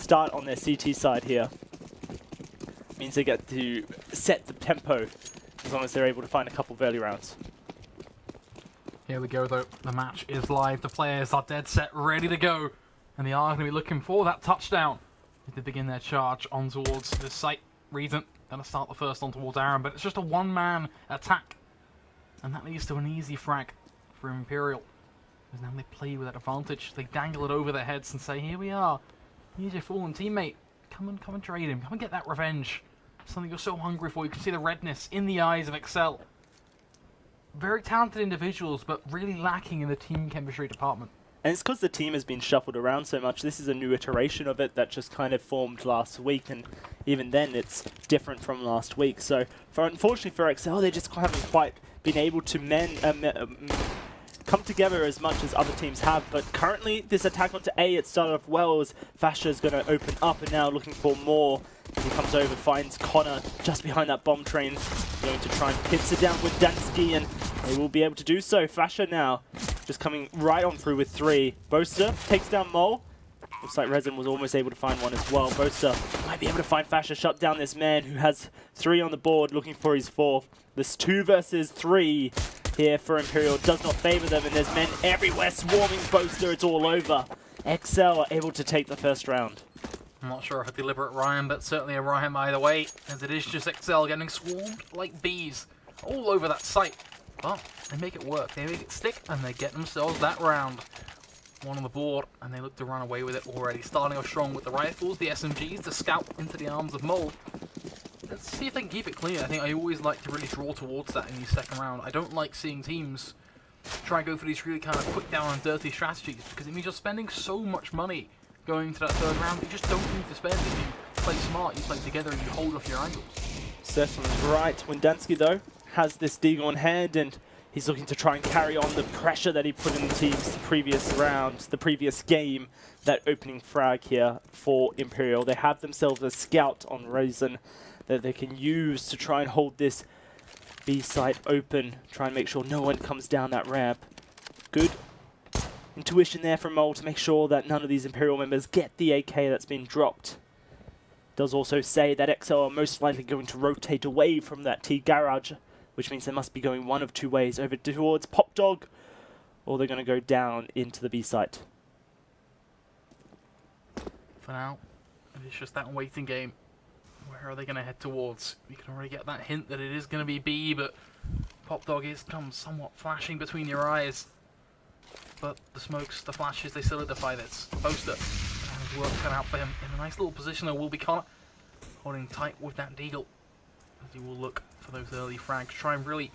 start on their CT side here. Means they get to set the tempo as long as they're able to find a couple of early rounds. Here we go though, the match is live, the players are dead set, ready to go, and they are going to be looking for that touchdown. They begin their charge on towards this site. Reason going to start the first on towards Aaron, but it's just a one-man attack, and that leads to an easy frag for Imperial. Because now they play with that advantage, they dangle it over their heads and say, here we are, here's your fallen teammate, come and trade him, come and get that revenge. Something you're so hungry for. You can see the redness in the eyes of exceL. Very talented individuals, but really lacking in the team chemistry department. And it's because the team has been shuffled around so much. This is a new iteration of it that just kind of formed last week, and even then it's different from last week. So unfortunately for exceL, they just haven't quite been able to come together as much as other teams have. But currently this attack onto A, it started off well as Fasha's going to open up and now looking for more. He comes over, finds Connor just behind that bomb train, going to try and pincer down with Dansky, and they will be able to do so. Fasha now just coming right on through with 3. Boaster takes down Mole. Looks like Resin was almost able to find one as well. Boaster might be able to find Fasha, shut down this man who has 3 on the board, looking for his 4th. This 2 versus 3 here for Imperial does not favor them, and there's men everywhere swarming Boaster. It's all over. exceL are able to take the first round. I'm not sure if a deliberate rhyme, but certainly a rhyme either way, as it is just exceL getting swarmed like bees all over that site. But they make it work, they make it stick, and they get themselves that round. 1 on the board, and they look to run away with it already. Starting off strong with the rifles, the SMGs, the scout into the arms of Mole. Let's see if they can keep it clean. I think I always like to really draw towards that in the second round. I don't like seeing teams try and go for these really kind of quick down and dirty strategies, because it means you're spending so much money going to that third round. You just don't need to spend. If you play smart, you play together, and you hold off your angles. Certainly right. When Dansky, though, has this Deagle on hand, and he's looking to try and carry on the pressure that he put in the teams the previous round, the previous game, that opening frag here for Imperial. They have themselves a scout on Resin that they can use to try and hold this B site open, try and make sure no one comes down that ramp. Good intuition there from Mole to make sure that none of these Imperial members get the AK that's been dropped. Does also say that exceL are most likely going to rotate away from that T garage, which means they must be going one of 2 ways, over towards Pop Dog, or they're going to go down into the B site. For now, it's just that waiting game. Where are they going to head towards? You can already get that hint that it is going to be B, but Pop Dog is somewhat flashing between your eyes. But the smokes, the flashes, they solidify this. Boaster, and work cut out for him. In a nice little position, there will be Connor holding tight with that Deagle, as he will look for those early frags. Try and really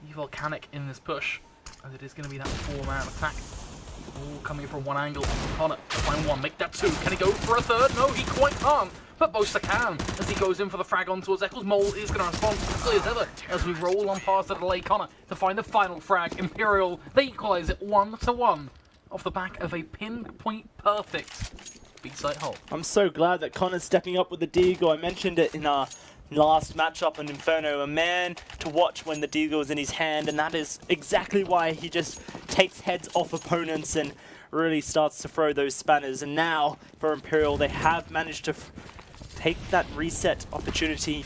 be volcanic in this push, as it is going to be that 4-man attack. All coming from one angle. Connor, find 1, make that 2. Can he go for a 3rd? No, he quite can't. But Boaster can, as he goes in for the frag on towards eccleS. Mole is going to respond quickly as ever, as we roll on past the delay. Connor to find the final frag. Imperial, they equalize it 1-1 off the back of a pinpoint perfect B-site hole. I'm so glad that Connor's stepping up with the Deagle. I mentioned it in our last matchup on Inferno, a man to watch when the Deagle is in his hand, and that is exactly why he just takes heads off opponents and really starts to throw those spanners. And now for Imperial, they have managed to take that reset opportunity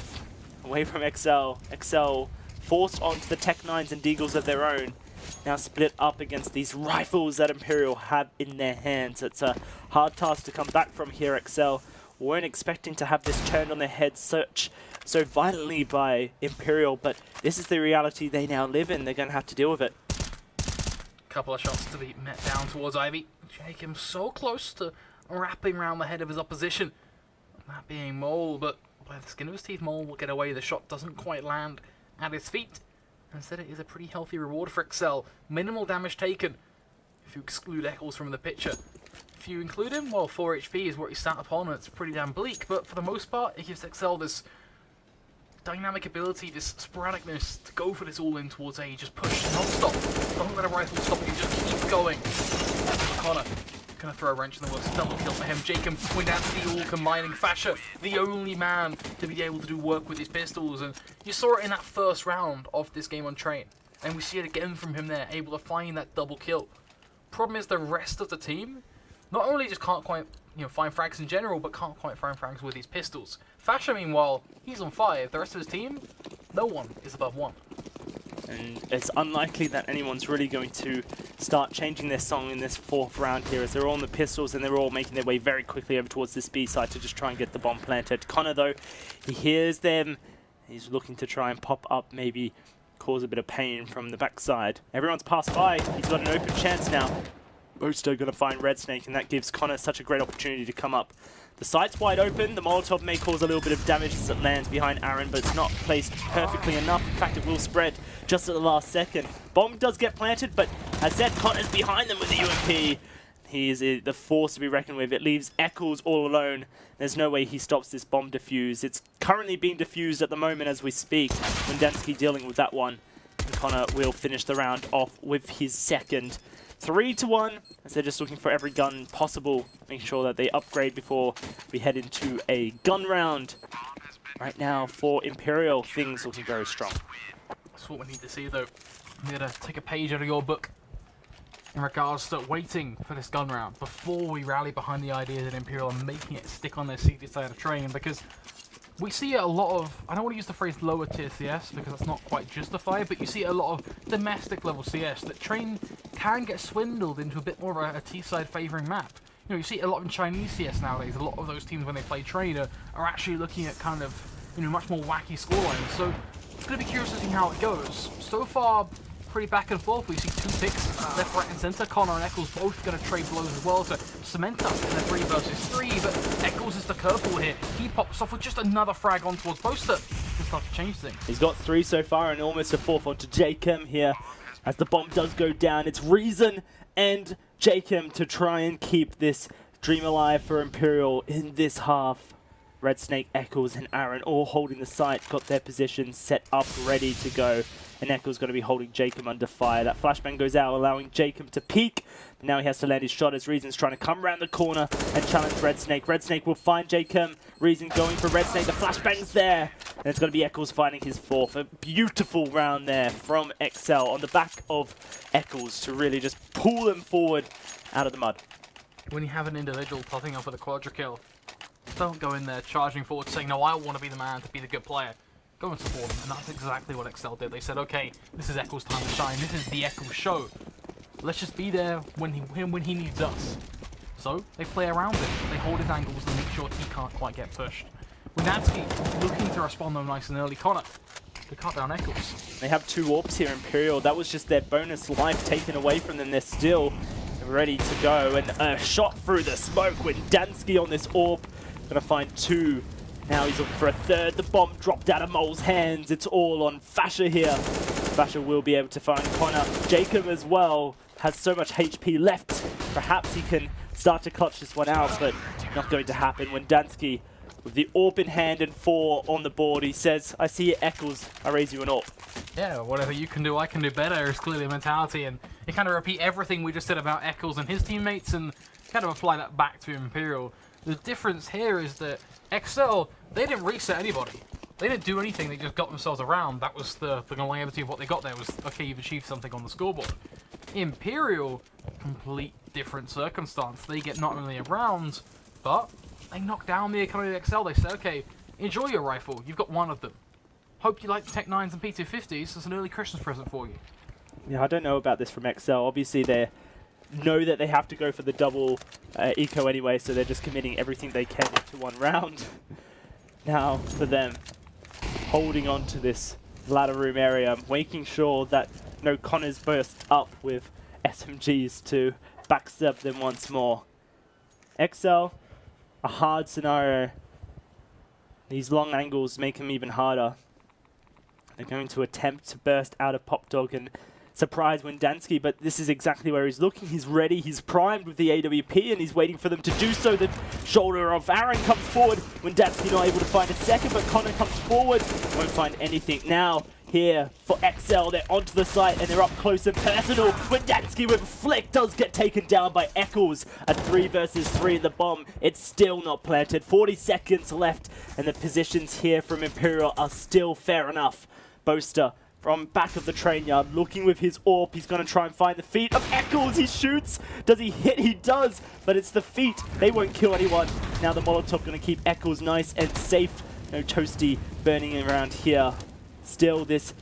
away from exceL. exceL forced onto the Tech 9s and Deagles of their own, now split up against these rifles that Imperial have in their hands. It's a hard task to come back from here. exceL weren't expecting to have this turned on their heads so violently by Imperial, but this is the reality they now live in. They're going to have to deal with it. Couple of shots to be met down towards Ivy. Jacob so close to wrapping around the head of his opposition. That being Mole, but by the skin of his teeth, Mole will get away. The shot doesn't quite land at his feet. Instead, it is a pretty healthy reward for exceL. Minimal damage taken, if you exclude eccleS from the picture. If you include him, well, 4 HP is what he sat upon, and it's pretty damn bleak. But for the most part, it gives exceL this dynamic ability, this sporadicness to go for this all-in towards A. Just push non-stop. Don't let a rifle stop you, just keep going. Connor gonna throw a wrench in the works. Double kill for him. Jacob with that all combining. Fasha, the only man to be able to do work with his pistols. And you saw it in that first round of this game on Train. And we see it again from him there, able to find that double kill. Problem is the rest of the team not only just can't quite find frags in general, but can't quite find frags with his pistols. Fasher, meanwhile, he's on 5. The rest of his team, no one is above 1. And it's unlikely that anyone's really going to start changing their song in this 4th round here, as they're all on the pistols and they're all making their way very quickly over towards this B side to just try and get the bomb planted. Connor, though, he hears them. He's looking to try and pop up, maybe cause a bit of pain from the backside. Everyone's passed by. He's got an open chance now. Boaster going to find Red Snake, and that gives Connor such a great opportunity to come up. The site's wide open. The Molotov may cause a little bit of damage as it lands behind Aaron, but it's not placed perfectly enough. In fact, it will spread just at the last second. Bomb does get planted, but as said, Connor's behind them with the UMP. He is the force to be reckoned with. It leaves exceL all alone. There's no way he stops this bomb defuse. It's currently being defused at the moment as we speak. Wendansky dealing with that one. And Connor will finish the round off with his second. 3-1, as they're just looking for every gun possible, making sure that they upgrade before we head into a gun round. Right now, for Imperial, things looking very strong. That's what we need to see, though. We need to take a page out of your book in regards to waiting for this gun round before we rally behind the ideas at Imperial and making it stick on their seat side of train, because we see a lot of, I don't want to use the phrase lower tier CS because that's not quite justified, but you see a lot of domestic level CS that train can get swindled into a bit more of a T-side favouring map. You see a lot in Chinese CS nowadays. A lot of those teams when they play train are actually looking at kind of, much more wacky scorelines. So it's going to be curious to see how it goes. So far, pretty back and forth. We see 2 picks left, right, and centre. Connor and exceL both going to trade blows as well to cement us in the 3 versus 3. But exceL is the curveball here. He pops off with just another frag on towards Boaster to start to change things. He's got 3 so far and almost a 4th onto JChem here. As the bomb does go down, it's Reason and JChem to try and keep this dream alive for Imperial in this half. Red Snake, exceL, and Aaron all holding the site, got their positions set up, ready to go. And exceL's going to be holding JChem under fire. That flashbang goes out, allowing JChem to peek. Now he has to land his shot as Reason's trying to come around the corner and challenge Red Snake. Red Snake will find JChem. Reason going for Red Snake. The flashbang's there. And it's going to be exceL finding his 4th. A beautiful round there from exceL on the back of exceL to really just pull them forward out of the mud. When you have an individual popping up with a quadra kill, don't go in there charging forward saying, no, I want to be the man to be the good player. Go and support them, and that's exactly what exceL did. They said, okay, this is exceL's time to shine. This is the exceL show. Let's just be there when he needs us. So they play around it. They hold his angles and make sure he can't quite get pushed. Wendansky looking to respond though nice and early. Connor to cut down exceL. They have 2 AWPs here, Imperial. That was just their bonus life taken away from them. They're still ready to go. And a shot through the smoke. Wendansky on this AWP. Gonna find 2. Now he's looking for a 3rd. The bomb dropped out of Mole's hands. It's all on Fasher here. Fasher will be able to find Connor. Jacob as well has so much HP left. Perhaps he can start to clutch this one out, but not going to happen. Wendansky with the AWP in hand and 4 on the board. He says, I see you, exceL. I raise you an AWP. Yeah, whatever you can do, I can do better is clearly a mentality. And you kind of repeat everything we just said about exceL and his teammates and kind of apply that back to Imperial. The difference here is that exceL, they didn't reset anybody. They didn't do anything, they just got themselves around. That was the longevity of what they got there was, okay, you've achieved something on the scoreboard. Imperial, complete different circumstance. They get not only around, but they knock down the economy of exceL. They say, okay, enjoy your rifle, you've got 1 of them. Hope you like the Tech 9s and P250s, it's an early Christmas present for you. Yeah, I don't know about this from exceL. Obviously, they know that they have to go for the double eco anyway, so they're just committing everything they can into 1 round. Now, for them, holding on to this ladder room area, making sure that no Connors burst up with SMGs to backstab them once more. exceL, a hard scenario. These long angles make them even harder. They're going to attempt to burst out of Pop Dog and surprise Wendansky, but this is exactly where he's looking. He's ready, he's primed with the AWP, and he's waiting for them to do so. The shoulder of Aaron comes forward. Wendansky not able to find a second, but Connor comes forward. Won't find anything now. Here for exceL, they're onto the site and they're up close and personal. Wendansky with a flick does get taken down by exceL. A 3 versus 3 in the bomb. It's still not planted. 40 seconds left, and the positions here from Imperial are still fair enough. Boaster from back of the train yard, looking with his AWP. He's going to try and find the feet of exceL. He shoots. Does he hit? He does, but it's the feet. They won't kill anyone. Now the Molotov going to keep exceL nice and safe. No Toasty burning around here. Still, this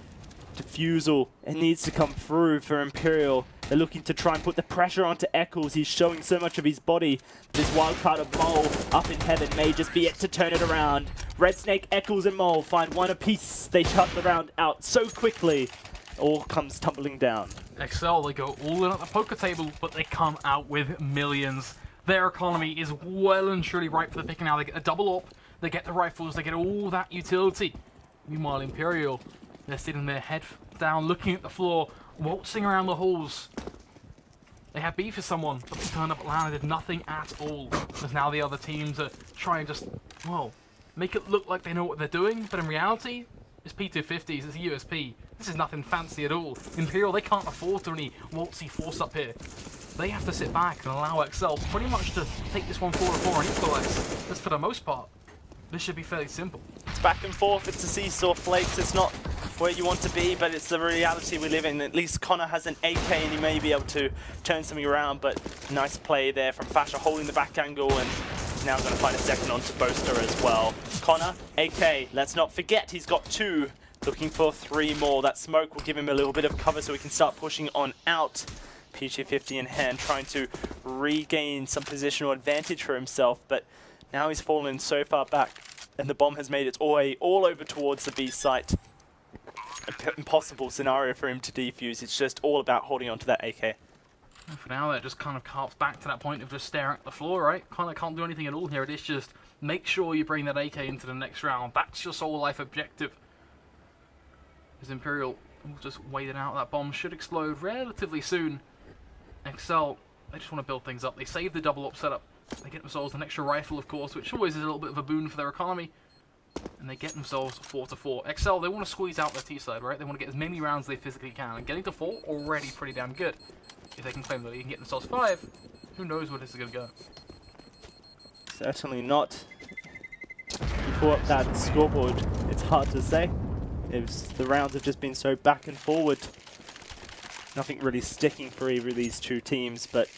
defusal, it needs to come through for Imperial. They're looking to try and put the pressure onto exceL. He's showing so much of his body. This wildcard of Mole up in heaven may just be it to turn it around. Red Snake, exceL, and Mole find one apiece. They shut the round out so quickly. All comes tumbling down. exceL, they go all in at the poker table, but they come out with millions. Their economy is well and truly ripe for the picking now. They get a double up, they get the rifles, they get all that utility. Meanwhile, Imperial, they're sitting their head down, looking at the floor, waltzing around the halls. They had beef with someone, but they turned up at LAN and did nothing at all. Because now the other teams are trying to just, well, make it look like they know what they're doing, but in reality, it's P250s, it's USP. This is nothing fancy at all. Imperial, they can't afford to any waltzy force up here. They have to sit back and allow exceL pretty much to take this one 4-4 and equalize. That's for the most part. This should be fairly simple. It's back and forth, it's a seesaw, Flakes. It's not where you want to be, but it's the reality we live in. At least Connor has an AK and he may be able to turn something around, but nice play there from Fasher holding the back angle, and now going to find a second onto Boaster as well. Connor, AK, let's not forget he's got 2, looking for 3 more. That smoke will give him a little bit of cover so he can start pushing on out. PG50 in hand, trying to regain some positional advantage for himself, but now he's fallen so far back, and the bomb has made its way all over towards the B site. Impossible scenario for him to defuse. It's just all about holding on to that AK. And for now, that just kind of carps back to that point of just staring at the floor, right? Kind of can't do anything at all here. It is just make sure you bring that AK into the next round. That's your sole life objective. As Imperial will just wait it out. That bomb should explode relatively soon. exceL, they just want to build things up. They save the double up setup. They get themselves an extra rifle, of course, which always is a little bit of a boon for their economy. And they get themselves 4-4. exceL, they want to squeeze out their T side, right? They want to get as many rounds as they physically can. And getting to 4 already pretty damn good. If they can claim that they can get themselves 5, who knows where this is going to go. Certainly not. You pull up that scoreboard, it's hard to say. The rounds have just been so back and forward. Nothing really sticking for either of these two teams, but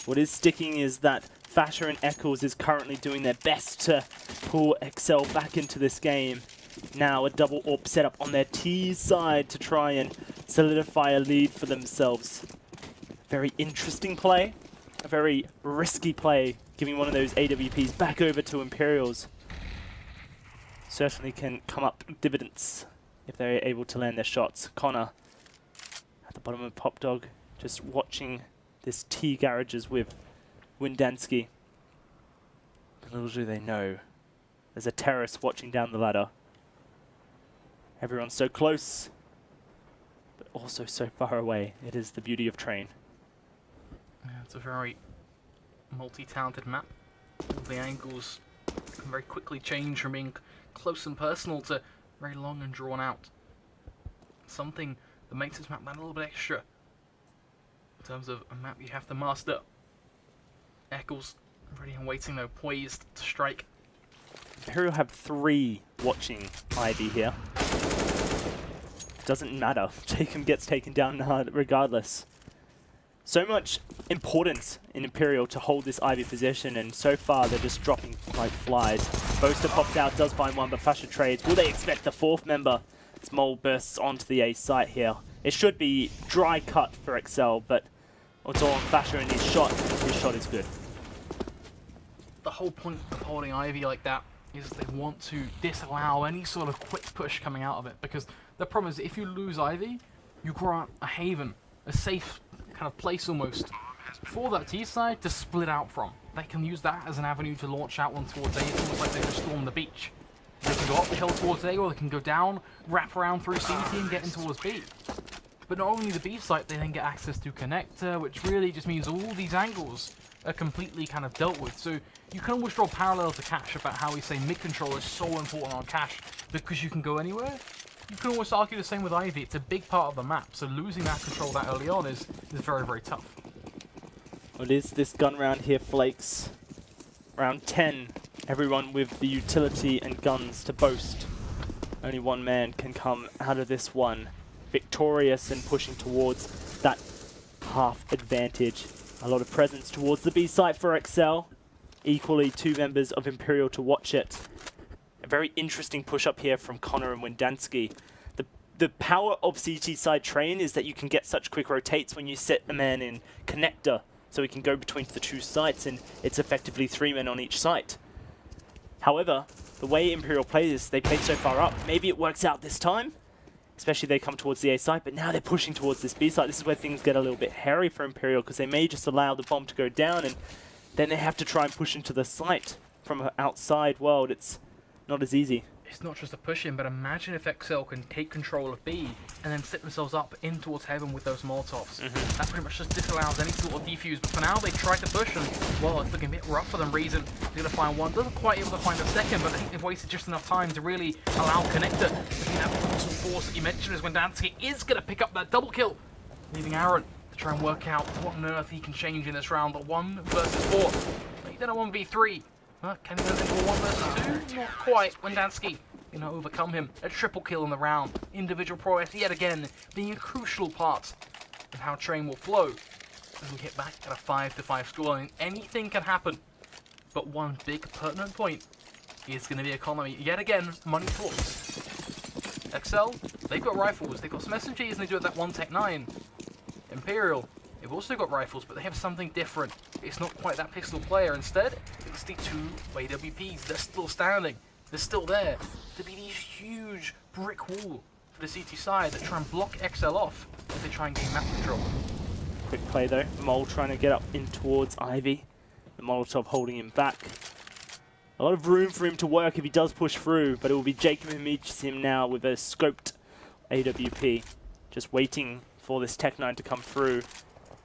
what is sticking is that Fasher and exceL is currently doing their best to pull exceL back into this game. Now a double AWP set up on their T side to try and solidify a lead for themselves. Very interesting play, a very risky play, giving one of those AWPs back over to Imperials. Certainly can come up dividends if they're able to land their shots. Connor at the bottom of Pop Dog, just watching this T garages with Windansky. Little do they know, there's a terrorist watching down the ladder. Everyone's so close, but also so far away. It is the beauty of Train. Yeah, it's a very multi-talented map. All the angles can very quickly change from being close and personal to very long and drawn out. Something that makes this map that little bit extra in terms of a map you have to master. exceL's ready and waiting though, poised to strike. Imperial have 3 watching Ivy here. Doesn't matter. Jacob gets taken down regardless. So much importance in Imperial to hold this Ivy position, and so far they're just dropping like flies. Boaster pops out, does find one, but Fasher trades. Will they expect the 4th member? As Mole bursts onto the A site here. It should be dry cut for exceL, but it's all on Fasher, and his shot is good. The whole point of holding Ivy like that is they want to disallow any sort of quick push coming out of it, because the problem is if you lose Ivy, you grant a haven, a safe kind of place almost for that T side to split out from. They can use that as an avenue to launch out one towards A. It's almost like they just storm the beach. They can go up the hill towards A, or they can go down, wrap around through CT and get in towards B. But not only the B site, they then get access to connector, which really just means all these angles are completely kind of dealt with. So you can almost draw parallel to Cash about how we say mid-control is so important on Cash because you can go anywhere. You can almost argue the same with Ivy. It's a big part of the map, so losing that control that early on is very, very tough. What is this gun round here, Flakes? Round 10. Everyone with the utility and guns to boast. Only one man can come out of this one victorious and pushing towards that half advantage. A lot of presence towards the B site for exceL. Equally, 2 members of Imperial to watch it. A very interesting push up here from Connor and Wendansky. The power of CT side train is that you can get such quick rotates when you set a man in connector, so he can go between the 2 sites, and it's effectively 3 men on each site. However, the way Imperial play this, they played so far up, maybe it works out this time, especially they come towards the A site, but now they're pushing towards this B site. This is where things get a little bit hairy for Imperial, because they may just allow the bomb to go down, and then they have to try and push into the site from an outside world. It's not as easy. It's not just a push in, but imagine if exceL can take control of B and then set themselves up in towards heaven with those Molotovs. That pretty much just disallows any sort of defuse, but for now they try to push, and well, it's looking a bit rough for them. Reason they're going to find one, doesn't quite able to find a second, but I think they've wasted just enough time to really allow connector. I think that awesome force that you mentioned is when Wendansky is going to pick up that double kill, leaving Aaron to try and work out what on earth he can change in this round. But 1 versus 4, he's done a 1v3. Can he go into a 1 versus 2? Not quite. Wendansky overcome him. A triple kill in the round. Individual prowess yet again being a crucial part of how Train will flow as we hit back at a 5-5 scoreline. Anything can happen, but one big pertinent point is going to be economy. Yet again, money talks. exceL, they've got rifles. They've got some SMGs and they do it that 1 Tech 9. Imperial, they've also got rifles, but they have something different. It's not quite that pistol player. Instead, it's the 2 AWPs. They're still standing. They're still there. To be these huge brick wall for the CT side that try and block exceL off as they try and gain map control. Quick play though. Mole trying to get up in towards Ivy. The Molotov holding him back. A lot of room for him to work if he does push through, but it will be Jacob who meets him now with a scoped AWP. Just waiting for this Tech 9 to come through.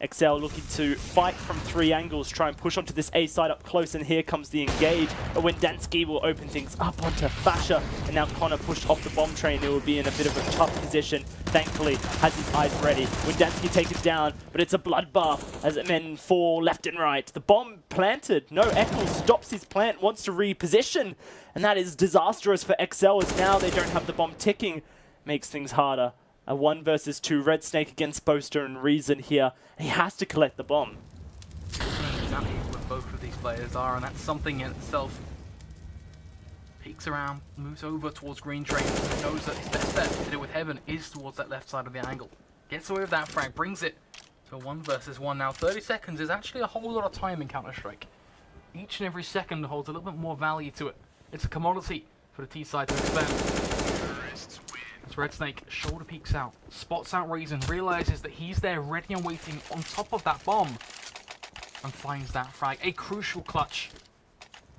exceL looking to fight from 3 angles, try and push onto this A side up close, and here comes the engage. But Wendansky will open things up onto Fasher, and now Connor pushed off the bomb train. It will be in a bit of a tough position. Thankfully, has his eyes ready. Wendansky taken down, but it's a bloodbath as men fall left and right. The bomb planted. No, exceL stops his plant, wants to reposition, and that is disastrous for exceL, as now they don't have the bomb ticking. Makes things harder. A 1 versus 2 Red Snake against Boaster and Reason here. He has to collect the bomb. Exactly what both of these players are, and that's something in itself. Peeks around, moves over towards Green Train, knows that his best bet to do with Heaven is towards that left side of the angle. Gets away with that frag, brings it to a 1 versus 1 now. 30 seconds is actually a whole lot of time in Counter-Strike. Each and every second holds a little bit more value to it. It's a commodity for the T side to expend. As Red Snake shoulder peeks out, spots out Reason, realizes that he's there ready and waiting on top of that bomb, and finds that frag. A crucial clutch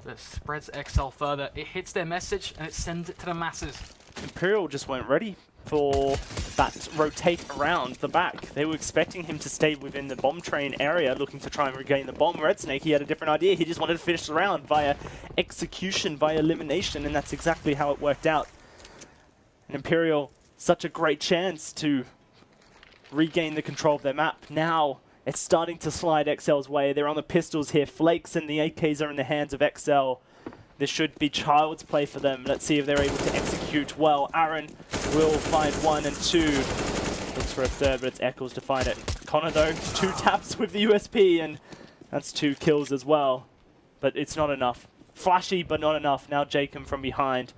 that spreads exceL further. It hits their message and it sends it to the masses. Imperial just weren't ready for that rotate around the back. They were expecting him to stay within the bomb train area, looking to try and regain the bomb. Red Snake, he had a different idea. He just wanted to finish the round via execution, via elimination, and that's exactly how it worked out. And Imperial, such a great chance to regain the control of their map. Now it's starting to slide exceL's way. They're on the pistols here. Flakes and the AKs are in the hands of exceL. This should be child's play for them. Let's see if they're able to execute well. Aaron will find 1 and 2. Looks for a third, but it's exceL to find it. Connor, though, 2 taps with the USP, and that's 2 kills as well. But it's not enough. Flashy, but not enough. Now Jacob from behind.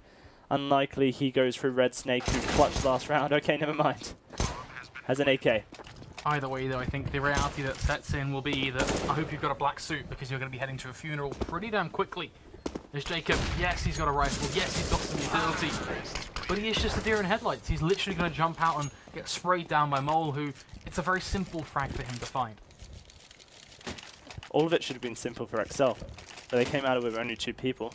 Unlikely he goes through Red Snake, who clutched last round. Okay, never mind. Has an AK. Either way, though, I think the reality that sets in will be that I hope you've got a black suit, because you're going to be heading to a funeral pretty damn quickly. There's Jacob. Yes, he's got a rifle. Yes, he's got some utility. But he is just a deer in headlights. He's literally going to jump out and get sprayed down by Mole, who it's a very simple frag for him to find. All of it should have been simple for exceL, but they came out of it with only 2 people.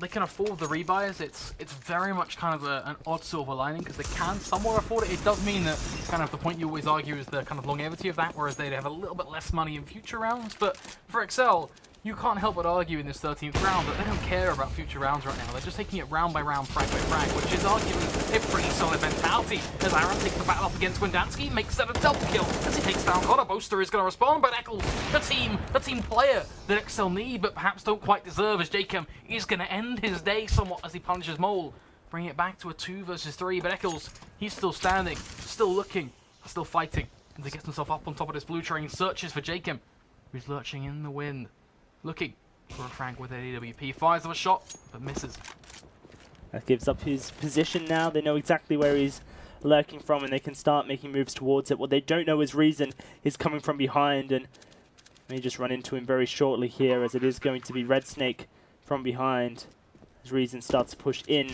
They can afford the rebuys. It's very much kind of an odd silver lining, because they can somewhat afford it. It does mean that kind of the point you always argue is the kind of longevity of that, whereas they'd have a little bit less money in future rounds. But for exceL, you can't help but argue in this 13th round that they don't care about future rounds right now. They're just taking it round by round, frag by frag, which is arguably a pretty solid mentality. As Aaron takes the battle up against Wendansky, makes that a double kill as he takes down Connor. Boaster is going to respond, but exceL, the team player that exceL need, but perhaps don't quite deserve, as Jacob is going to end his day somewhat as he punishes Mole. bring it back to a 2 versus 3, but exceL, he's still standing, still looking, still fighting. And he gets himself up on top of this blue train, searches for jacob, who's lurching in the wind, looking for a frag with an AWP. Fires of a shot, but misses. That gives up his position now. They know exactly where he's lurking from, and they can start making moves towards it. What they don't know is Reason is coming from behind, and may just run into him very shortly here, as it is going to be Red Snake from behind as Reason starts to push in.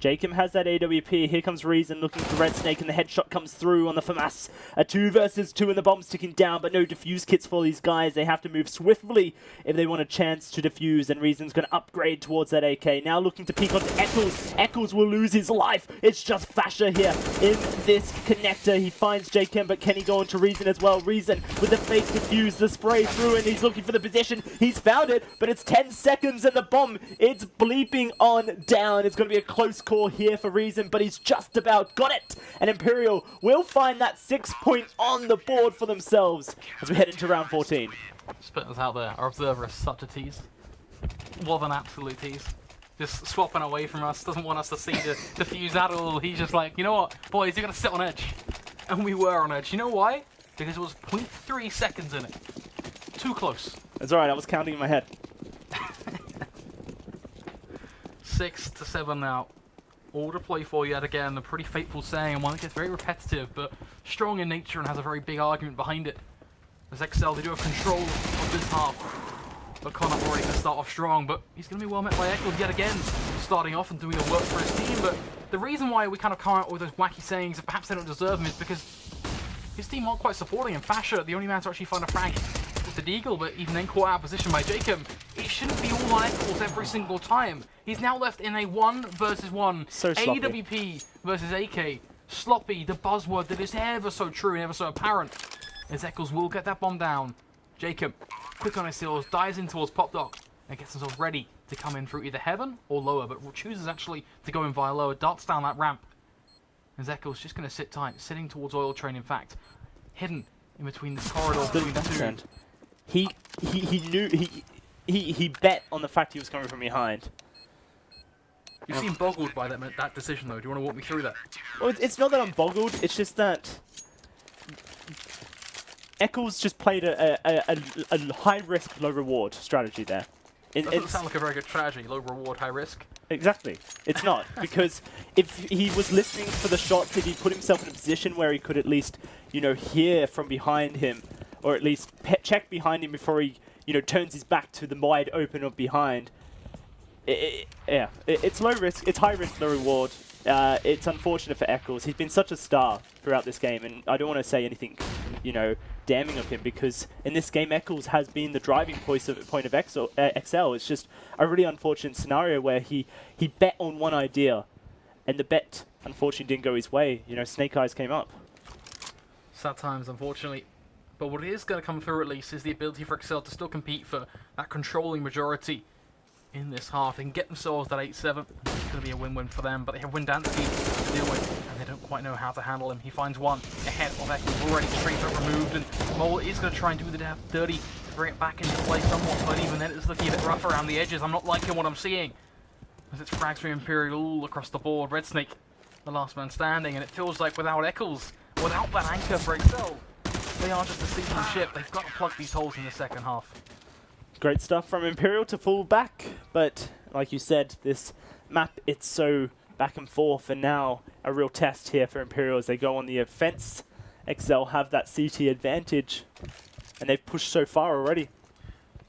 jacob has that AWP. Here comes Reason looking for Red Snake, and the headshot comes through on the FAMAS. A 2 versus 2, and the bomb's ticking down, but no defuse kits for these guys. They have to move swiftly if they want a chance to defuse, and Reason's going to upgrade towards that AK. Now looking to peek onto exceL. exceL will lose his life. It's just Fasher here in this connector. He finds jacob, but can he go into Reason as well? Reason with the fake defuse, the spray through, and he's looking for the position. He's found it, but it's 10 seconds, and the bomb, it's bleeping on down. It's going to be a close call here for Reason, but he's just about got it. And Imperial will find that 6 point on the board for themselves as we head into round 14. Just putting us out there. Our observer is such a tease. What an absolute tease. Just swapping away from us, doesn't want us to see the defuse at all. He's just like, you know what, boys, you're going to sit on edge. And we were on edge. You know why? Because it was 0.3 seconds in it. Too close. That's alright, I was counting in my head. 6 to 7 now. All to play for yet again. A pretty fateful saying, and one that gets very repetitive, but strong in nature and has a very big argument behind it. As exceL, they do have control of this half. But Connor already going to start off strong, but he's going to be well met by exceL yet again, starting off and doing the work for his team. But the reason why we kind of come out with those wacky sayings that perhaps they don't deserve him is because his team aren't quite supporting him. Fasher, the only man to actually find a frag, with the deagle, but even then caught out of position by jacob. It shouldn't be all on exceL every single time. He's now left in a 1 versus 1. So sloppy. AWP versus AK. Sloppy, the buzzword that is ever so true and ever so apparent. As exceL will get that bomb down. jacob, quick on his heels, dives in towards PopDog and gets himself ready to come in through either heaven or lower, but chooses actually to go in via lower, darts down that ramp. And exceL's just going to sit tight, sitting towards Oil Train, in fact, hidden in between the corridor between the two. He knew, he bet on the fact he was coming from behind. You seem boggled by that decision, though. Do you want to walk me through that? Well, it's not that I'm boggled, it's just that exceL's just played a high-risk, low-reward strategy there. Doesn't sound like a very good strategy, low reward, high risk. Exactly. It's not, because if he was listening for the shots, if he put himself in a position where he could at least, you know, hear from behind him, or at least check behind him before he, you know, turns his back to the wide open of behind. It's low risk, it's high risk, low reward. It's unfortunate for exceL. He's been such a star throughout this game, and I don't want to say anything, you know, damning of him, because in this game exceL has been the driving point of exceL. It's just a really unfortunate scenario where he bet on one idea, and the bet unfortunately didn't go his way. You know, Snake Eyes came up. Sad times, unfortunately. But what is going to come through at least is the ability for exceL to still compete for that controlling majority in this half. They can get themselves that 8-7. It's going to be a win-win for them, but they have Windansky to deal with, and they don't quite know how to handle him. He finds one ahead of exceL, already straight up removed, and Mole is going to try and do the dirty to bring it back into play somewhat, but even then it's looking a bit rough around the edges. I'm not liking what I'm seeing, as it's frags for Imperial all across the board. Red Snake, the last man standing, and it feels like without exceL, without that anchor for exceL, they are just a sinking ship. They've got to plug these holes in the second half. Great stuff from Imperial to fall back, but like you said, this map, it's so back and forth, and now a real test here for Imperial as they go on the offense. exceL have that CT advantage, and they've pushed so far already.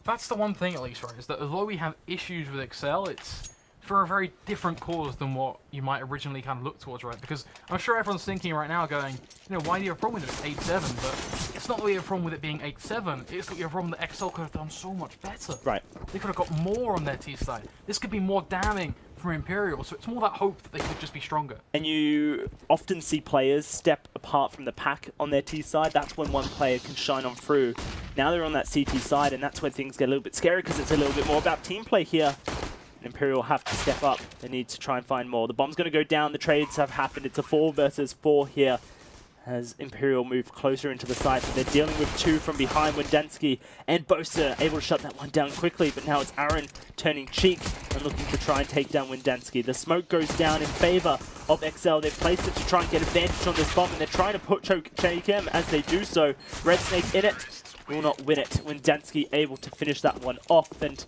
That's the one thing, at least, right, is that although we have issues with exceL, it's for a very different cause than what you might originally kind of look towards, right? Because I'm sure everyone's thinking right now going, you know, why do you have a problem with it? It's 8-7, but it's not that we have a problem with it being 8-7, it's that you have a problem that exceL could have done so much better. Right. They could have got more on their T side. This could be more damning for Imperial, so it's more that hope that they could just be stronger. And you often see players step apart from the pack on their T side. That's when one player can shine on through. Now they're on that CT side, and that's when things get a little bit scary, because it's a little bit more about team play here. Imperial have to step up. They need to try and find more. The bomb's going to go down. The trades have happened. It's a 4 versus 4 here as Imperial move closer into the side. So they're dealing with 2 from behind. Windansky and Bosa able to shut that one down quickly, but now it's Aaron turning cheek. and looking to try and take down exceL. The smoke goes down in favor of exceL. They've placed it to try and get advantage on this bomb, and they're trying to put choke him as they do so. Red Snake in it, will not win it. exceL able to finish that one off. And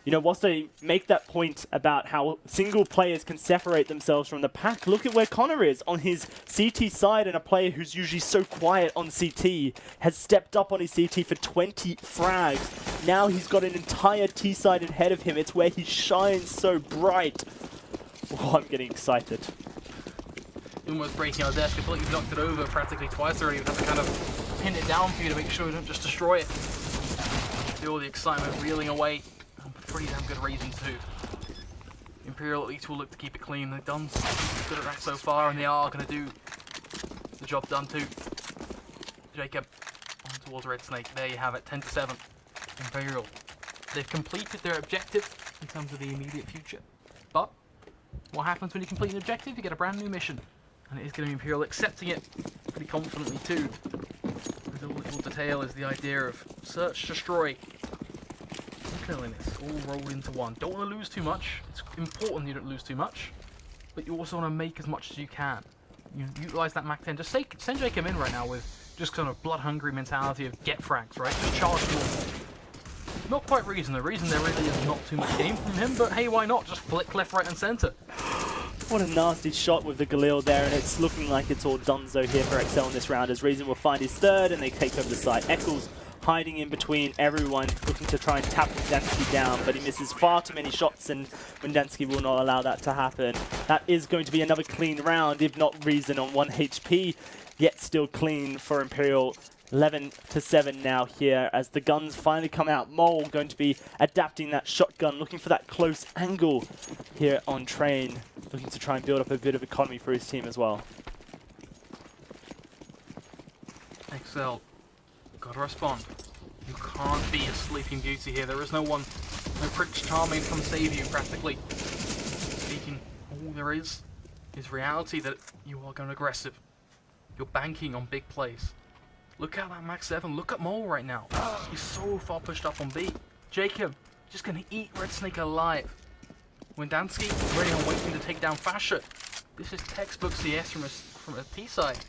you know, whilst they make that point about how single players can separate themselves from the pack, look at where Connor is on his CT side, and a player who's usually so quiet on CT has stepped up on his CT for 20 frags. Now he's got an entire T side ahead of him. It's where he shines so bright. Oh, I'm getting excited. Almost breaking our desk. I feel like you've knocked it over practically twice already. We've had to kind of pin it down for you to make sure you don't just destroy it. Feel the excitement reeling away. Pretty damn good reason to. Imperial at least will look to keep it clean. They've done good at that so far, and they are going to do the job done too. Jacob on towards Red Snake. There you have it, 10-7. Imperial. They've completed their objective in terms of the immediate future. But what happens when you complete an objective? You get a brand new mission, and it is going to be Imperial accepting it pretty confidently too. The little detail is the idea of search, destroy. Killing this, all rolled into one. Don't want to lose too much. It's important you don't lose too much, but you also want to make as much as you can. You utilize that Mac 10. Just send Jacob in right now with just kind of blood-hungry mentality of get frags, right? Just charge them. Not quite reason. The reason there really is not too much game from him, but hey, why not? Just flick left, right, and center. What a nasty shot with the Galil there, and it's looking like it's all donezo here for exceL in this round, as Reason will find his third, and they take over the side. exceL hiding in between everyone, looking to try and tap exceL down, but he misses far too many shots, and exceL will not allow that to happen. That is going to be another clean round, if not Reason on 1 HP, yet still clean for Imperial. 11-7 now here as the guns finally come out. Mole going to be adapting that shotgun, looking for that close angle here on Train, looking to try and build up a bit of economy for his team as well. exceL, gotta respond. You can't be a Sleeping Beauty here. There is no one, no Prince Charming to come save you practically. Speaking, all there is reality that you are going aggressive. You're banking on big plays. Look at that Max 7. Look at Mole right now. He's so far pushed up on B. Jacob just going to eat Red Snake alive. Wendansky ready and waiting to take down Fasher. This is textbook CS from a T side.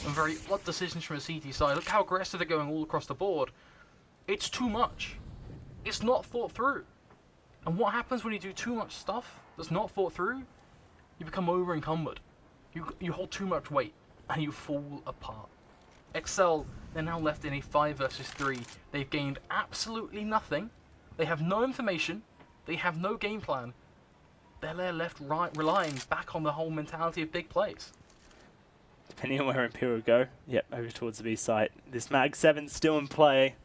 And very odd decisions from a CT side. Look how aggressive they're going all across the board. It's too much. It's not thought through. And what happens when you do too much stuff that's not thought through? You become over encumbered. You hold too much weight and you fall apart. exceL, they're now left in a 5 versus 3. They've gained absolutely nothing. They have no information. They have no game plan. They're left relying back on the whole mentality of big plays. Depending on where Imperial go, yep, over towards the B site. This Mag 7's still in play.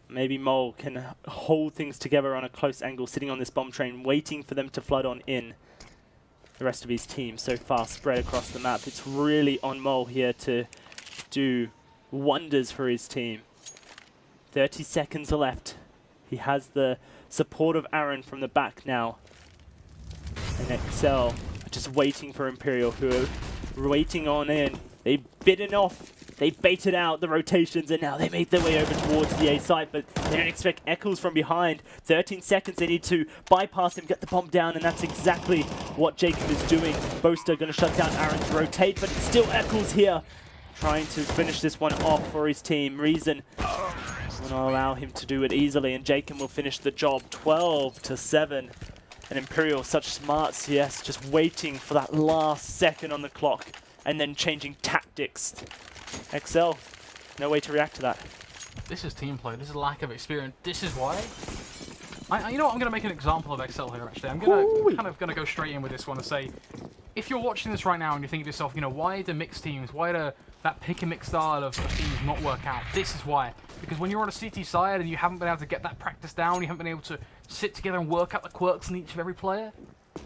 Maybe Mole can hold things together on a close angle, sitting on this bomb train, waiting for them to flood on in. The rest of his team so far spread across the map. It's really on Mole here to do wonders for his team. 30 seconds left. He has the support of Aaron from the back now. And exceL are just waiting for Imperial, who are waiting on in. They bitten off. They baited out the rotations, and now they make their way over towards the A site, but they don't expect exceL from behind. 13 seconds, they need to bypass him, get the bomb down, and that's exactly what Jacob is doing. Boaster going to shut down Aaron to rotate, but it's still exceL here, trying to finish this one off for his team. Reason will not allow him to do it easily, and Jacob will finish the job. 12-7. And Imperial, such smart CS, just waiting for that last second on the clock, and then changing tactics. exceL, no way to react to that. This is team play. This is lack of experience. This is why. You know what? I'm going to make an example of exceL here. Actually, I'm going to go straight in with this one and say, if you're watching this right now and you think to yourself, you know, why do mixed teams, why do that pick and mix style of teams not work out? This is why. Because when you're on a CT side and you haven't been able to get that practice down, you haven't been able to sit together and work out the quirks in each of every player,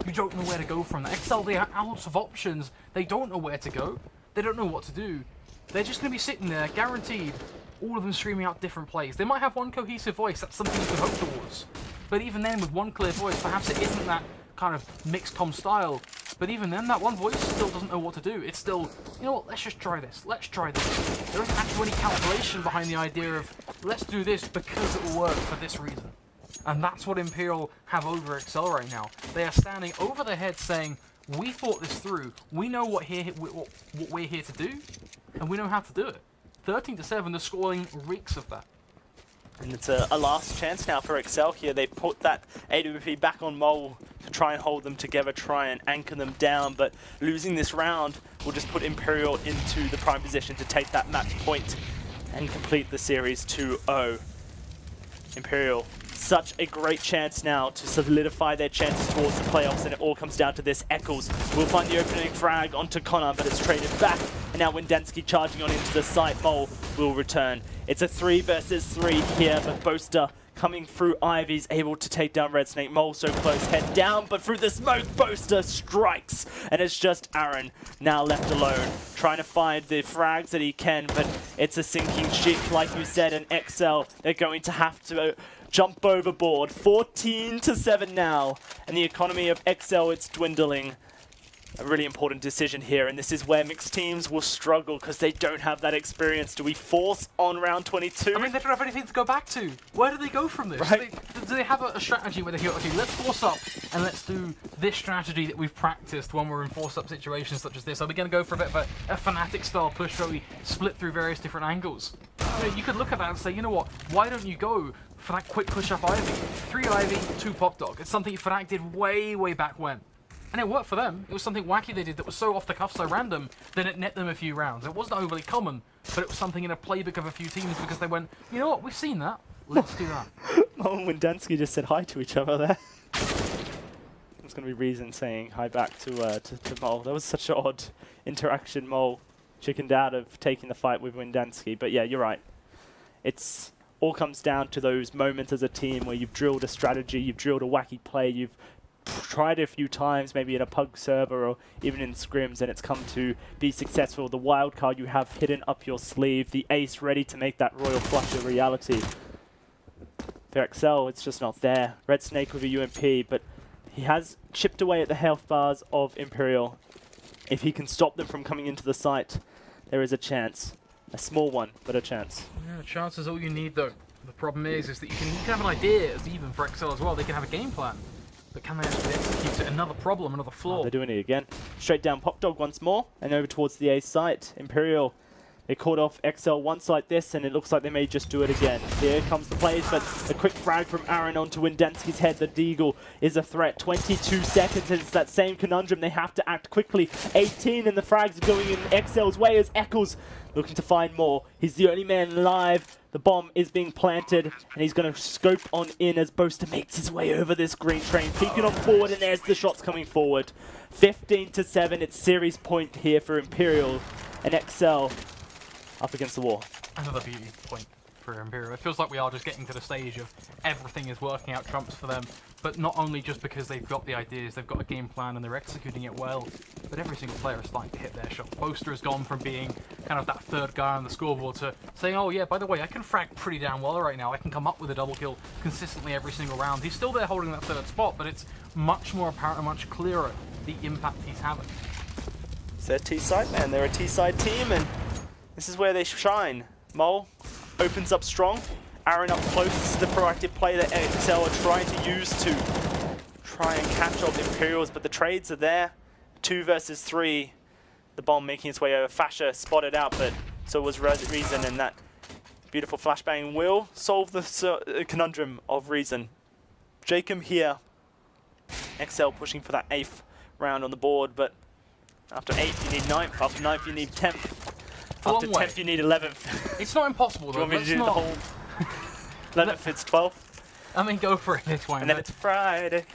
you don't know where to go from that. exceL, they have lots of options. They don't know where to go. They don't know what to do. They're just going to be sitting there, guaranteed, all of them screaming out different plays. They might have one cohesive voice, that's something you can hope towards. But even then, with one clear voice, perhaps it isn't that kind of mixed com style. But even then, that one voice still doesn't know what to do. It's still, you know what, let's just try this. Let's try this. There isn't actually any calculation behind the idea of, let's do this because it will work for this reason. And that's what Imperial have over exceL right now. They are standing over their heads saying, we thought this through, we know what we're here to do, and we know how to do it. 13-7, the scoring reeks of that. And it's a last chance now for exceL here. They've put that AWP back on Mole to try and hold them together, try and anchor them down, but losing this round will just put Imperial into the prime position to take that match point and complete the series 2-0. Imperial, such a great chance now to solidify their chances towards the playoffs, and it all comes down to this. exceL will find the opening frag onto Connor, but it's traded back, and now Wendensky charging on into the site. Mole will return. It's a 3 versus 3 here, but Boaster coming through Ivy's able to take down Red Snake. Mole so close, head down, but through the smoke, Boaster strikes, and it's just Aaron now left alone, trying to find the frags that he can, but it's a sinking ship, like you said, and exceL, they're going to have to jump overboard. 14-7 now, and the economy of exceL, it's dwindling. A really important decision here, and this is where mixed teams will struggle because they don't have that experience. Do we force on round 22? I mean, they don't have anything to go back to. Where do they go from this? Right. Do they have a strategy where they go, okay, let's force up and let's do this strategy that we've practiced when we're in force-up situations such as this? Are we going to go for a bit of a Fnatic-style push where we split through various different angles? You could look at that and say, you know what, why don't you go for that quick push-up Ivy? 3 Ivy, 2 Pop Dog. It's something Fnatic did way, way back when. And it worked for them. It was something wacky they did that was so off the cuff, so random, that it net them a few rounds. It wasn't overly common, but it was something in a playbook of a few teams because they went, you know what, we've seen that. Let's do that. Mole and Wendensky just said hi to each other there. It's going to be Reason saying hi back to Mole. That was such an odd interaction. Mole chickened out of taking the fight with Wendensky. But yeah, you're right. It's all comes down to those moments as a team where you've drilled a strategy, you've drilled a wacky play, you've tried it a few times, maybe in a pug server or even in scrims, and it's come to be successful. The wild card you have hidden up your sleeve, the ace ready to make that royal flush a reality. For exceL, it's just not there. Red Snake with a UMP, but he has chipped away at the health bars of Imperial. If he can stop them from coming into the site, there is a chance. A small one, but a chance. Yeah, a chance is all you need, though. The problem is that you can have an idea, even for exceL as well. They can have a game plan. But can they actually execute it? Another problem, another flaw. Oh, they're doing it again. Straight down Pop Dog once more, and over towards the A site. Imperial, they caught off exceL once like this, and it looks like they may just do it again. Here comes the plays, but a quick frag from Aaron onto Wendensky's head. The Deagle is a threat. 22 seconds, and it's that same conundrum. They have to act quickly. 18, and the frags are going in exceL's way as exceL looking to find more. He's the only man alive. The bomb is being planted, and he's going to scope on in as Boaster makes his way over this green train, peeking on forward, and there's the shots coming forward. 15-7, it's series point here for Imperial, and exceL up against the wall. Another beauty point for Imperial. It feels like we are just getting to the stage of everything is working out trumps for them, but not only just because they've got the ideas, they've got a game plan and they're executing it well, but every single player is starting to hit their shots. Boaster has gone from being kind of that third guy on the scoreboard to saying, oh yeah, by the way, I can frag pretty damn well right now. I can come up with a double kill consistently every single round. He's still there holding that third spot, but it's much more apparent and much clearer the impact he's having. It's their T-side, man. They're a T-side team, and this is where they shine. Mole opens up strong. Aaron up close. This is the proactive play that exceL are trying to use to try and catch up Imperials, but the trades are there. 2 versus 3. The bomb making its way over. Fasher spotted out, but so was Reason, and that beautiful flashbang will solve the conundrum of Reason. Jacob here. exceL pushing for that 8th round on the board, but after 8th you need 9th. After 9th you need 10th. After 10th you need 11th. It's not impossible though. Do you want me to do the whole 11th, it's 12th? I mean, go for it this way. And then it's Friday.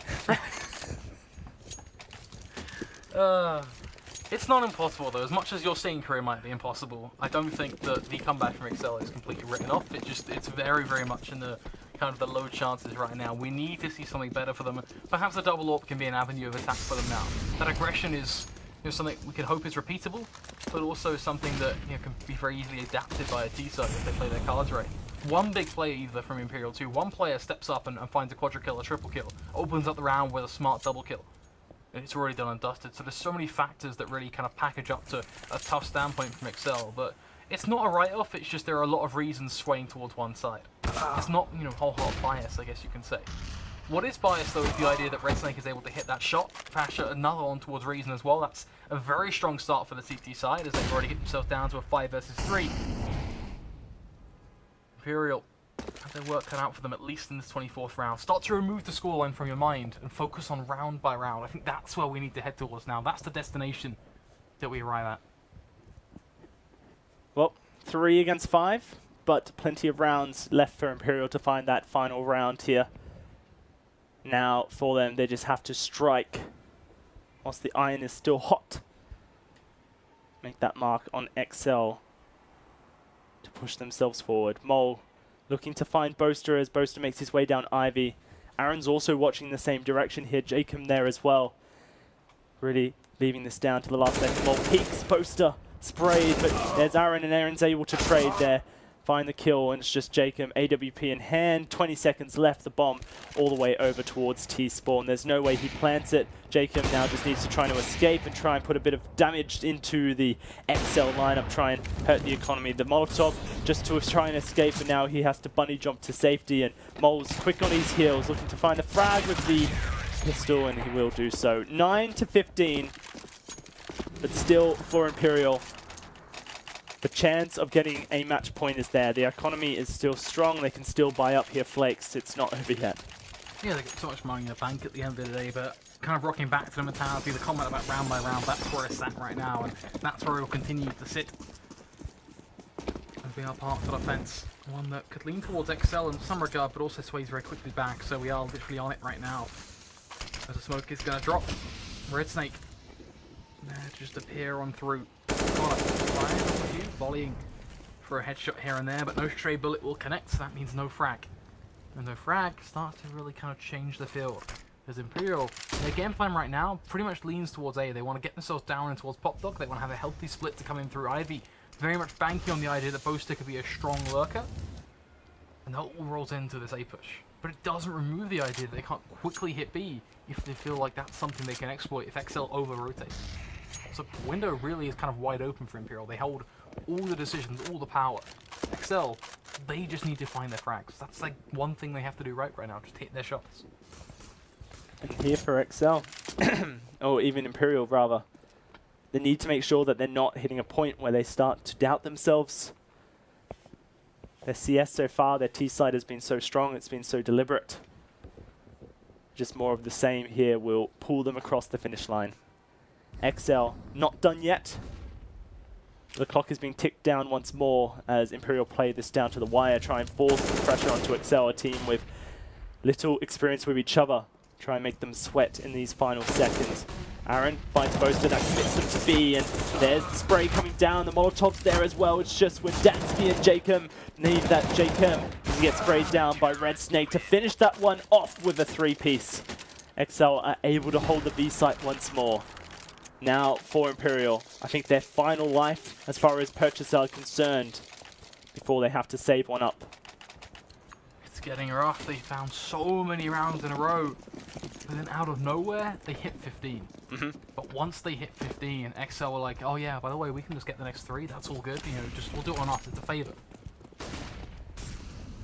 It's not impossible though. As much as your singing career might be impossible, I don't think that the comeback from exceL is completely written off. It's very, very much in the kind of the low chances right now. We need to see something better for them. Perhaps a double AWP can be an avenue of attack for them now. That aggression is something we can hope is repeatable, but also something that can be very easily adapted by a T-side if they play their cards right. One big play either from Imperial 2, one player steps up and finds a quadra kill, a triple kill, opens up the round with a smart double kill. It's already done and dusted, so there's so many factors that really kind of package up to a tough standpoint from exceL, but It's not a write-off, it's just there are a lot of reasons swaying towards one side. It's not, you know, whole-heart bias, I guess you can say. What is biased, though, is the idea that RedSnake is able to hit that shot. Fasher, another one towards Reason as well. That's a very strong start for the CT side, as they've already get themselves down to a 5 versus 3. Imperial have their work cut out for them, at least in this 24th round. Start to remove the scoreline from your mind and focus on round by round. I think that's where we need to head towards now. That's the destination that we arrive at. Well, 3 against 5, but plenty of rounds left for Imperial to find that final round here. Now, for them, they just have to strike whilst the iron is still hot. Make that mark on exceL to push themselves forward. Mole looking to find Boaster as Boaster makes his way down Ivy. Aaron's also watching the same direction here. Jacob there as well. Really leaving this down to the last second. Mole peeks, Boaster sprayed, but there's Aaron, and Aaron's able to trade there. Find the kill, and it's just Jacob, AWP in hand. 20 seconds left, the bomb all the way over towards T-Spawn. There's no way he plants it. Jacob now just needs to try to escape and try and put a bit of damage into the exceL lineup, try and hurt the economy. The Molotov just to try and escape, but now he has to bunny jump to safety, and Mole's quick on his heels, looking to find a frag with the pistol, and he will do so. 9 to 15, but still for Imperial. The chance of getting a match point is there. The economy is still strong. They can still buy up here flakes. It's not over yet. Yeah, they get so much money in the bank at the end of the day, but kind of rocking back to the mentality, the comment about round by round, that's where it's at right now, and that's where it will continue to sit. As we are part of the offense. One that could lean towards exceL in some regard, but also sways very quickly back, so we are literally on it right now. As the smoke is going to drop. RedSnake. There to just appear on through. Volleying for a headshot here and there, but no stray bullet will connect, so that means no frag. And no frag starts to really kind of change the field. As Imperial, their game plan right now pretty much leans towards A. They want to get themselves down and towards Pop Dog. They want to have a healthy split to come in through Ivy. Very much banking on the idea that Boaster could be a strong lurker. And that all rolls into this A push. But it doesn't remove the idea that they can't quickly hit B if they feel like that's something they can exploit if exceL over-rotates. So the window really is kind of wide open for Imperial. They hold all the decisions, all the power. exceL, they just need to find their frags. That's like one thing they have to do right now, just hit their shots. And here for exceL, or even Imperial rather, they need to make sure that they're not hitting a point where they start to doubt themselves. Their CS so far, their T side has been so strong, it's been so deliberate. Just more of the same here will pull them across the finish line. exceL, not done yet. The clock is being ticked down once more as Imperial play this down to the wire, try and force the pressure onto exceL, a team with little experience with each other. Try and make them sweat in these final seconds. Aaron finds Boaster, that commits them to B, and there's the spray coming down. The Molotov's there as well. It's just when Dansky and Jacob need that. Jacob to get sprayed down by RedSnake to finish that one off with a 3-piece. exceL are able to hold the B site once more. Now for Imperial, I think their final life as far as purchase are concerned before they have to save one up. It's getting rough. They found so many rounds in a row, but then out of nowhere they hit 15. But once they hit 15, exceL were like, oh yeah, by the way, we can just get the next 3. That's all good. You know, just we'll do it on us. It's a favor.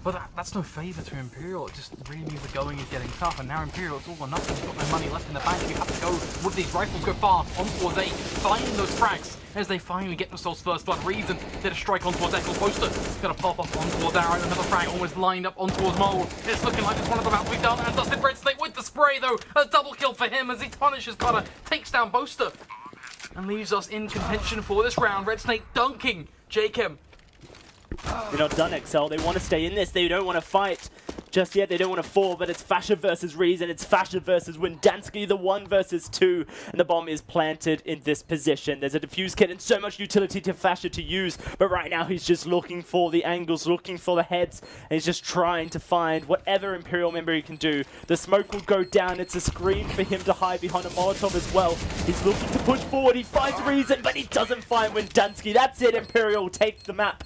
But that's no favour to Imperial. It just really means the going is getting tough, and now Imperial, it's all or nothing. You've got no money left in the bank. You have to go with these rifles, go fast, on towards A, find those frags as they finally get themselves first blood. Reason did a strike on towards exceL. Boaster is going to pop off on towards Aaron. Another frag almost lined up on towards Mole. It's looking like it's one of them about to be done, and Dustin RedSnake with the spray though. A double kill for him as he punishes Cutter, takes down Boaster, and leaves us in contention for this round. RedSnake dunking Jacob. They're not done, exceL. They want to stay in this. They don't want to fight just yet. They don't want to fall, but it's Fasher versus Reason. It's Fasher versus Windansky, the 1 versus 2. And the bomb is planted in this position. There's a defuse kit and so much utility to Fasher to use. But right now, he's just looking for the angles, looking for the heads. And he's just trying to find whatever Imperial member he can do. The smoke will go down. It's a screen for him to hide behind a Molotov as well. He's looking to push forward. He finds Reason, but he doesn't find Windansky. That's it. Imperial take the map.